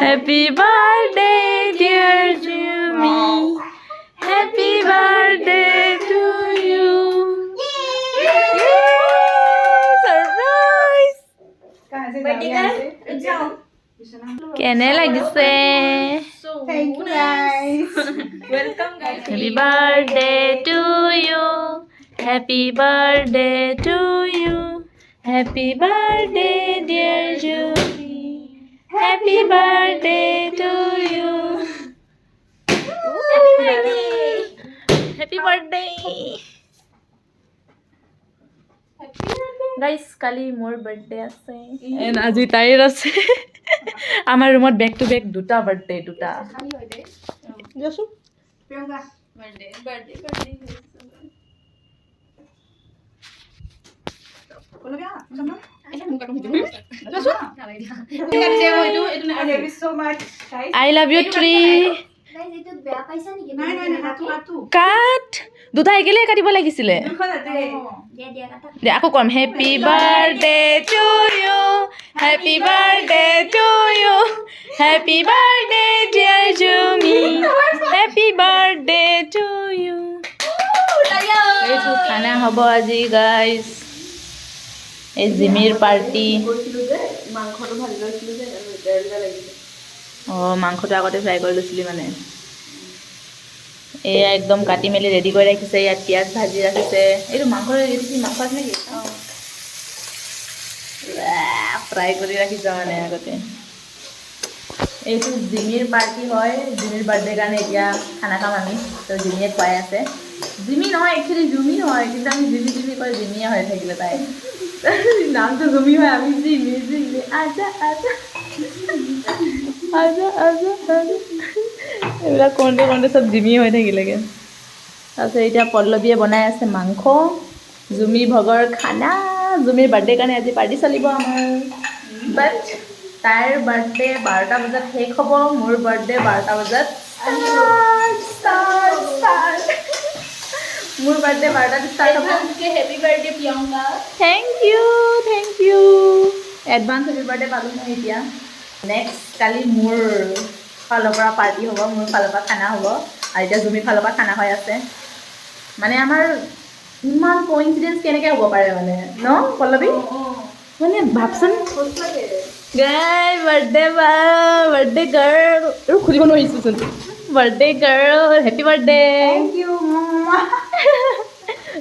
Happy birthday, dear Jumi. Happy birthday to you. Surprise! কেনে লাগিছে? Thank you guys. Welcome guys. Happy birthday to you. Happy birthday to you. Happy birthday, dear Jumi. Happy birthday to you. Happy birthday. Guys, কালি মোৰ birthday আছে and আজি তাইৰ আছে আমাৰ ৰুমত back to back দুটা বাৰ্থডে দুটা যাচোন Priyanka. Birthday. Kalau dia, sama. Muka kamu itu. Thank you so much. Guys. I love you tree Guys, itu beya paisa niki? Nai, hatu. কাট দুটা একেলে কাটিব লাগিছিলে Dia kata. দে আকৌ কম happy birthday to you happy birthday to you happy birthday dear Jumi happy birthday to you এইটো খানা হ'ব আজি গাইজ এই জিমিৰ পাৰ্টি মাংসটো ভাজি লৈছিলো যে দেৰটা লাগিছে অঁ মাংসটো আগতে ফ্ৰাই কৰি লৈছিলি মানে এয়া একদম কাটি মেলি ৰেডি কৰি ৰাখিছে ইয়াত পিঁয়াজ ভাজি ৰাখিছে এইটো মাংস মাংস আছে নেকি ফ্ৰাই কৰি ৰাখিছে মানে আগতে এইটো জিমিৰ পাৰ্টি হয় জিমিৰ বাৰ্থডে কাৰণে এতিয়া খানা খাম আমি তো জিমিয়ে খুৱাই আছে জিমি নহয় একচুৱেলি জুমি হয় কিন্তু আমি জিমি কয় জিমিয়ে হৈ থাকিলে তাই নামটো জুমি হয় আমি জিমি আজা এইবিলাক কৰোঁতে চব জিমি হৈ থাকিলেগৈ তাৰপিছত এতিয়া পল্লৱীয়ে বনাই আছে মাংস জুমি ভগৰ খানা জুমিৰ বাৰ্থডে কাৰণে আজি পাৰ্টি চলিব আমাৰ বাট তাইৰ বাৰ্থডে 12টা বজাত শেষ হ'ব মোৰ বাৰ্থডে 12টা বজাত ষ্টাৰ্ট মোৰ বাৰ্থডে 12টাত ষ্টাৰ্ট হ'ব happy birthday Priyanka thank you advance happy birthday পালোঁ মই এতিয়া নেক্সট কালি মোৰ ফালৰ পৰা পাৰ্টি হ'ব মোৰ ফালৰ পৰা খানা হ'ব আৰু এতিয়া জুমিৰ ফালৰ পৰা খানা হৈ আছে মানে আমাৰ ইমান কোইনচিডেঞ্চ কেনেকৈ হ'ব পাৰে মানে ন পল্লৱী মানে ভাবচোন গাই বাৰ্থডে গাৰ্ল আৰু খুলিব নোৱাৰিছোঁচোন birthday girl happy birthday Thank you.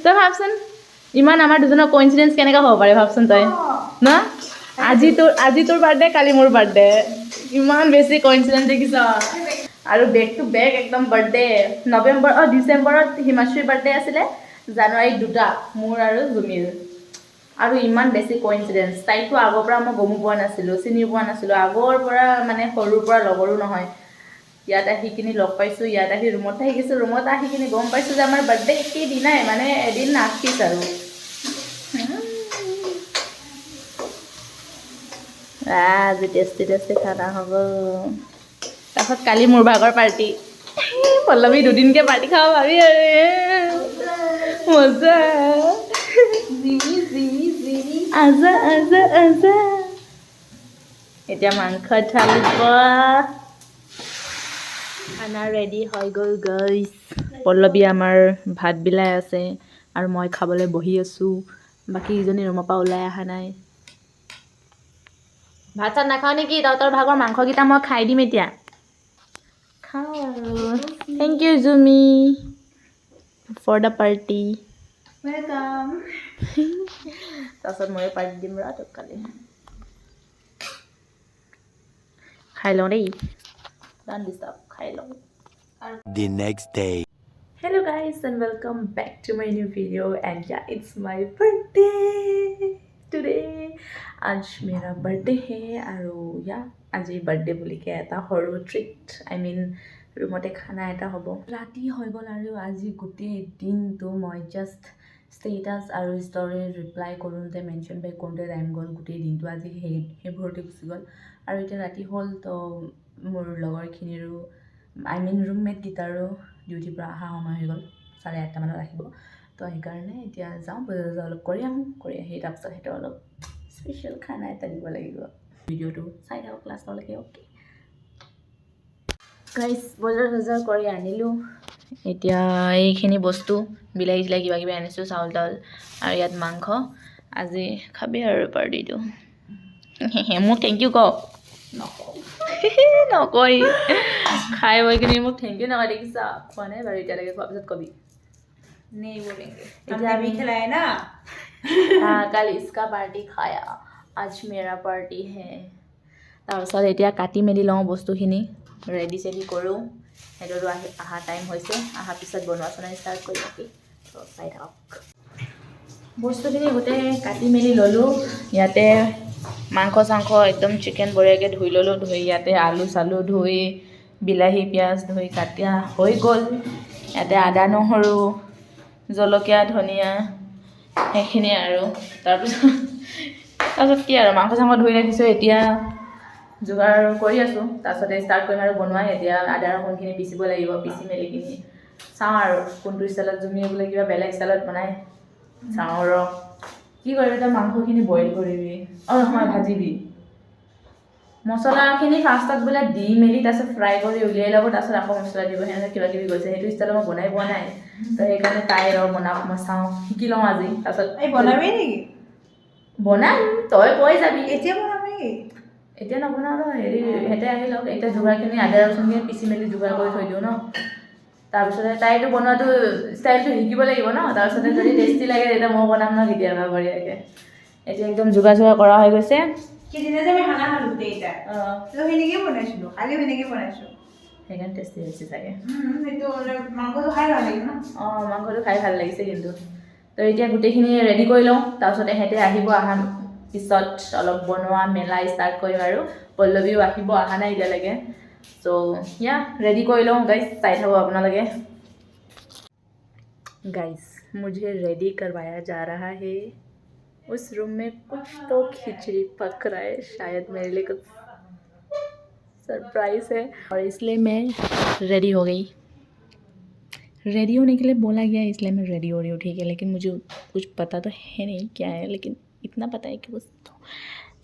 তই ভাবচোন ইমান আমাৰ দুজনৰ কোইনচিডেঞ্চ কেনেকৈ হ'ব পাৰে ভাবচোন তই ন আজি তোৰ বাৰ্থডে কালি মোৰ বাৰ্থডে ইমান বেছি কোইনচিডেঞ্চ দেখিছ আৰু বেক টু বেক একদম বাৰ্থডে ডিচেম্বৰত হিমাশ্ৰীৰ বাৰ্থডে আছিলে জানুৱাৰীত দুটা মোৰ আৰু জুমিৰ আৰু ইমান বেছি কোইনচিডেঞ্চ তাইকতো আগৰ পৰা মই গমো পোৱা নাছিলোঁ চিনি পোৱা নাছিলোঁ আগৰ পৰা মানে সৰুৰ পৰা লগৰো নহয় ইয়াত আহি কিনি লগ পাইছোঁ ইয়াত আহি ৰুমত থাকিছোঁ ৰুমত আহি কিনি গম পাইছোঁ যে আমাৰ বাৰ্থডে একেইদিনাই মানে এদিন নাচিছ আৰু আজি টেষ্টি খানা হ'ব তাৰপিছত কালি মোৰ ভাগৰ পাৰ্টি পল্লৱী দুদিনকৈ পাৰ্টি খাব ভাবি আৰু মজা আজা এতিয়া মাংস ঢালিব খানা ৰেডি হৈ গ'ল গাইছ পল্লৱী আমাৰ ভাত বিলাই আছে আৰু মই খাবলৈ বহি আছোঁ বাকীকেইজনী ৰুমৰ পৰা ওলাই অহা নাই ভাত চাত নাখাওঁ নেকি তহঁতৰ ভাগৰ মাংসকেইটা মই খাই দিম এতিয়া খাওঁ আৰু thank U Jumi for the party Welcome. তাৰপাছত ময়ো পাৰ্টি দিম ৰ তোক কালি খাই লওঁ দেই ডন ডিষ্টাৰ্ব খাই লওঁ The next day. Hello guys and welcome back to my new video and yeah it's my birthday today आज मेरा बर्थडे है আৰু yeah আজি বাৰ্থডে বুলিকে এটা সৰু ট্ৰিট I mean ৰুমতে খানা এটা হ'ব ৰাতি হৈ গ'ল আৰু আজি গোটেই দিনটো মই জাষ্ট ষ্টেটাছ আৰু ষ্টৰি ৰিপ্লাই কৰোঁতে মেনশ্যন বেক কৰোঁতে টাইম গ'ল গোটেই দিনটো আজি সেইবোৰতে গুচি গ'ল আৰু এতিয়া ৰাতি হ'ল তো মোৰ লগৰখিনিৰো I mean ৰুমমেটকেইটাৰো ডিউটিৰ পৰা অহা সময় হৈ গ'ল 8:30 মানত আহিব তো সেইকাৰণে এতিয়া যাওঁ বজাৰ অলপ কৰি আহোঁ কৰি আহি তাৰপিছত সেইটো অলপ স্পেচিয়েল খানা এটা দিব লাগিব ভিডিঅ'টো চাই থাকক লাষ্টলৈকে অ'কে গাইছ বজাৰ কৰি আনিলোঁ এতিয়া এইখিনি বস্তু বিলাহী চিলাহী কিবা কিবি আনিছোঁ চাউল তাউল আৰু ইয়াত মাংস আজি খাবি আৰু পাৰ্টিটো মোক থেংক ইউ কওক নকয় খাই বৈ কিনি মোক থেংক ইউ নকয় দেখিছা খোৱা নাই বাৰু এতিয়ালৈকে খোৱাৰ পিছত কবি नहीं बोलेंगे इधर हमने भी खिलाया ना हाँ कल इसका पार्टी खाया आज मेरा पार्टी है তাৰপিছত এতিয়া কাটি মেলি লওঁ বস্তুখিনি ৰেডি চেডি কৰোঁ সেইটোতো অহা টাইম হৈছে অহাৰ পিছত বনোৱা চনোৱা ষ্টাৰ্ট কৰি থাকি চাই থাকক বস্তুখিনি গোটেই কাটি মেলি ল'লোঁ ইয়াতে মাংস চাংস একদম চিকেন বঢ়িয়াকৈ ধুই ল'লোঁ ধুই ইয়াতে আলু চালু ধুই বিলাহী পিঁয়াজ ধুই কাটা হৈ গ'ল ইয়াতে আদা নহৰু জলকীয়া ধনিয়া সেইখিনি আৰু তাৰপিছত কি আৰু মাংস চাংস ধুই ৰাখিছোঁ এতিয়া যোগাৰ কৰি আছোঁ তাৰপিছতে ষ্টাৰ্ট কৰিম আৰু বনোৱা এতিয়া আদা ৰহুনখিনি পিচিব লাগিব পিচি মেলি কিনি চাওঁ আৰু কোনটো ষ্টাইলত জুমিয়ে বোলে কিবা বেলেগ ষ্টাইলত বনাই চাওঁ ৰ কি কৰিবি তই মাংসখিনি বইল কৰিবি নহয় ভাজিবি মছলাখিনি ফাৰ্ষ্টত বোলে দি মেলি তাৰপিছত ফ্ৰাই কৰি উলিয়াই ল'ব তাৰপিছত আকৌ মছলা দিব সেনেকৈ কিবা কিবি কৈছে সেইটো ষ্টাইলত মই বনাই পোৱা নাই তো সেইকাৰণে তাই বনাওক মই চাওঁ শিকি লওঁ আজি তাৰপিছত এই বনাবি নেকি বনাম তই কৈ যাবি এতিয়া বনাবি নেকি এতিয়া নবনাওঁ ন হেৰি সিহঁতে আহি লওক এতিয়া যোগাৰখিনি আদা ৰচুনখিনি পিচি মেলি যোগাৰ কৰি থৈ দিওঁ ন তাৰপিছতে তাইতো বনোৱাটো ষ্টাইলটো শিকিব লাগিব ন তাৰপিছতে যদি টেষ্টি লাগে তেতিয়া মই বনাম ন কেতিয়াবা বঢ়িয়াকৈ এতিয়া একদম যোগাৰ চোগাৰ কৰা হৈ গৈছে সিদিনা যে আমি খানা খালোঁ গোটেইকেইটা তো সেনেকৈ বনাইছিলোঁ কালিও সেনেকৈ বনাইছোঁ সেইকাৰণে টেষ্টি হৈছে চাগে সেইটো মাংসটো খাই ভাল লাগে ন অঁ মাংসটো খাই ভাল লাগিছে কিন্তু তো এতিয়া গোটেইখিনি ৰেডি কৰি লওঁ তাৰপিছতে সিহঁতে আহিব অহাৰ পিছত অলপ বনোৱা মেলা ষ্টাৰ্ট কৰিম আৰু পল্লৱীও আহিব অহা নাই এতিয়ালৈকে চ' ইয়া ৰেডি কৰি লওঁ গাইজ চাই থাকোঁ আপোনালোকে गाइस मुझे रेडी करवाया जा रहा है उस रूम में कुछ तो खिचड़ी पक रहा है शायद मेरे लिए कुछ सरप्राइज़ है और इसलिए मैं रेडी हो गई रेडी होने के लिए बोला गया इसलिए मैं रेडी हो रही हूँ ठीक है लेकिन मुझे कुछ पता तो है नहीं क्या है लेकिन इतना पता है कि कुछ तो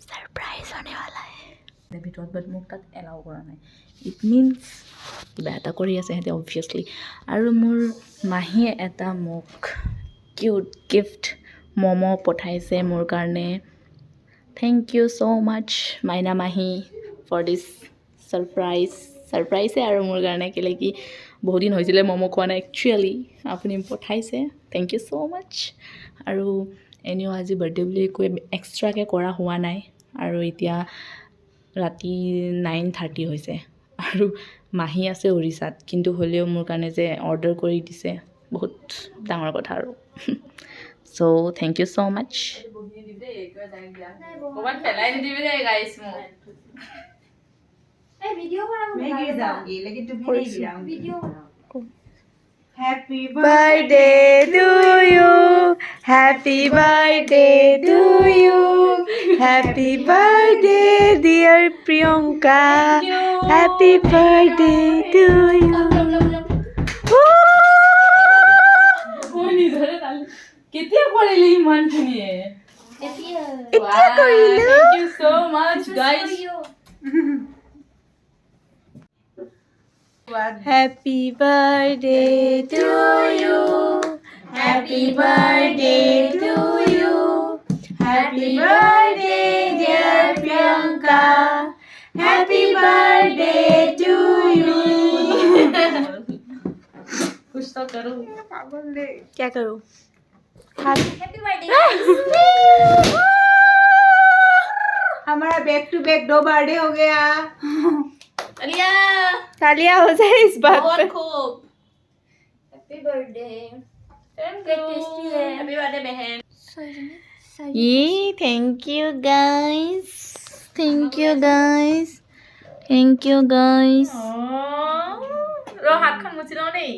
सरप्राइज़ होने वाला है ভিতৰত বাট মোক তাত এলাউ কৰা নাই ইট মিনছ কিবা এটা কৰি আছে সিহঁতে অবভিয়াছলি আৰু মোৰ মাহীয়ে এটা মোক কিউট গিফ্ট ম'ম' পঠাইছে মোৰ কাৰণে থেংক ইউ ছ' মাছ মাইনা মাহী ফৰ দিছ ছাৰপ্ৰাইজে আৰু মোৰ কাৰণে কেলৈ কি বহুত দিন হৈছিলে ম'ম' খোৱা নাই একচুৱেলি আপুনি পঠাইছে থেংক ইউ ছ' মাছ আৰু এনেও আজি বাৰ্থডে বুলি একো এক্সট্ৰাকৈ কৰা হোৱা নাই আৰু এতিয়া ৰাতি 9:30 হৈছে আৰু মাহী আছে উৰিষ্যাত কিন্তু হ'লেও মোৰ কাৰণে যে অৰ্ডাৰ কৰি দিছে বহুত ডাঙৰ কথা আৰু চ' থেংক ইউ ছ' মাছ ক'ৰবাত পেলাই নিদিবি দেই গাইছ মোক এই ভিডিঅ' কৰা मैं गिर जाऊंगी लेकिन तुम नहीं गिराऊंगी ভিডিঅ' কৰা happy birthday to you happy birthday to you happy birthday dear Priyanka happy birthday to you কেতিয়া কৰিলি ইমানখিনিয়ে এতিয়া কৰিলো thank you so much guys happy birthday to you happy birthday to you happy birthday dear Priyanka happy birthday to you कुछ तो करो पागल दे क्या करूं হেপী বাৰ্থডে हमारा बैक टू बैक 2 बर्थडे हो गया तालिया तालियां हो जाए इस बात बहुत पे खूब হেপী বাৰ্থডে थैंक टेस्टी है। हैप्पी बर्थडे बहन ये thank you guys thank you guys thank you guys ৰ হাতখন মুচি লওঁ দেই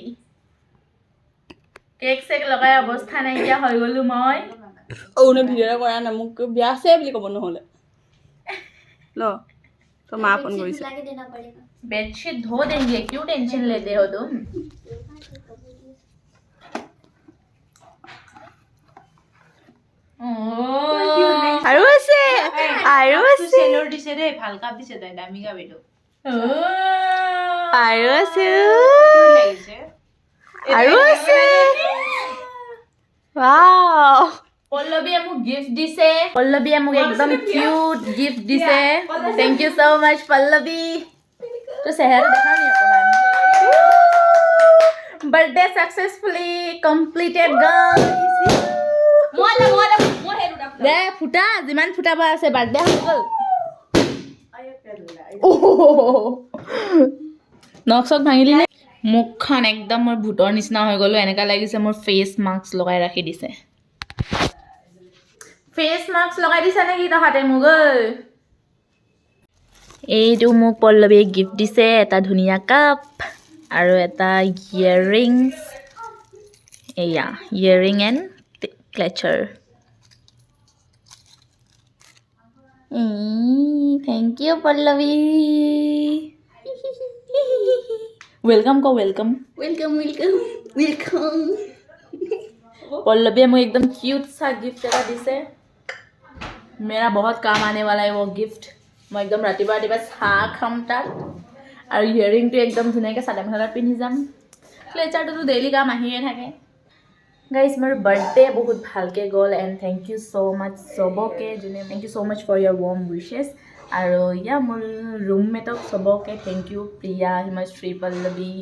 কেক চেক লগাই অৱস্থা নাইকিয়া হৈ গ'লো মই ओने ভিডিঅ' কৰা না মোক বিয়া আছে বুলি ক'ব নহ'লে ল তো মা ফোন কৰিছে লাগে দেনা পড়ेगा बेडशीट धो देंगे क्यों टेंशन लेते हो तुम আৰু আছে আৰু আছে सेलर दिसे रे ভাল কাপ দিছে তাই দামি কাপ এটো আৰু আছে লাগিছে আৰু আছে ৱাও পল্লৱীয়ে মোক গিফ্ট দিছে পল্লৱীয়ে মোক একদম কিউট গিফ্ট দিছে থেংক ইউ সো মাচ পল্লৱী তো চেহেৰা দেখা নি অকমান বাৰ্থডে সাকসেসফুলি কমপ্লিটেড গাইস দে ফুটা যিমান ফুটাব আছে বাৰ্থডে হৈ গ'ল নখ চখ ভাঙিলি নে মুখখন একদম মোৰ ভূতৰ নিচিনা হৈ গ'লো এনেকা লাগিছে মোৰ ফেচ মাস্ক লগাই ৰাখি দিছে ফেচ মাস্ক লগাই দিছে নেকি তহঁতে মোক এইটো মোক পল্লৱীয়ে গিফ্ট দিছে এটা ধুনীয়া কাপ আৰু এটা ইয়াৰিংছ এয়া earring and clutcher thank you Pallavi welcome को welcome welcome welcome welcome Pallavi मुझे एकदम क्यूट सा गिफ्ट एटा दिसे मेरा बहुत काम आने वाला है वो गिफ्ट मैं एकदम रातिपुवा चाह खाम ताक और इयरिंग तो एकदम धुनियाके चादर मेखेला पिंधि जाम क्लेचार तो डेली काम आहिए थाके गाइस मोर बर्थडे बहुत भालके गल and thank you so much सबके जोने thank you so much for your warm wishes और या मोर रूममेटक सबके थैंक यू प्रिया हिमश्री पल्लवी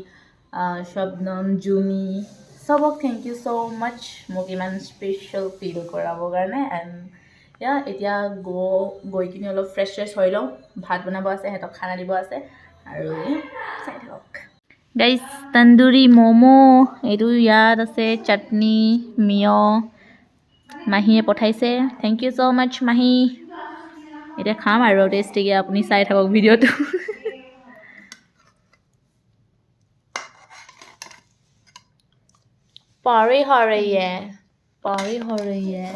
शबनम जुमी सबक थैंक यू सो मच मोक इमान स्पेशल फील कराबर कारण एंड या एतिया गई किने अलप फ्रेश फ्रेश हो लওঁ भात बनाब আছে हेतक खाना দিব আছে আৰু চাই থাকক गाइस तंदूरी मोमो এইটো ইয়াত আছে চাটনি মিয় মাহীয়ে পঠাইছে थैंक यू सो मच মাহী এটা খাম আৰু টেষ্টিকে আপুনি চাই থাকক ভিডিওটো पारी हो रही है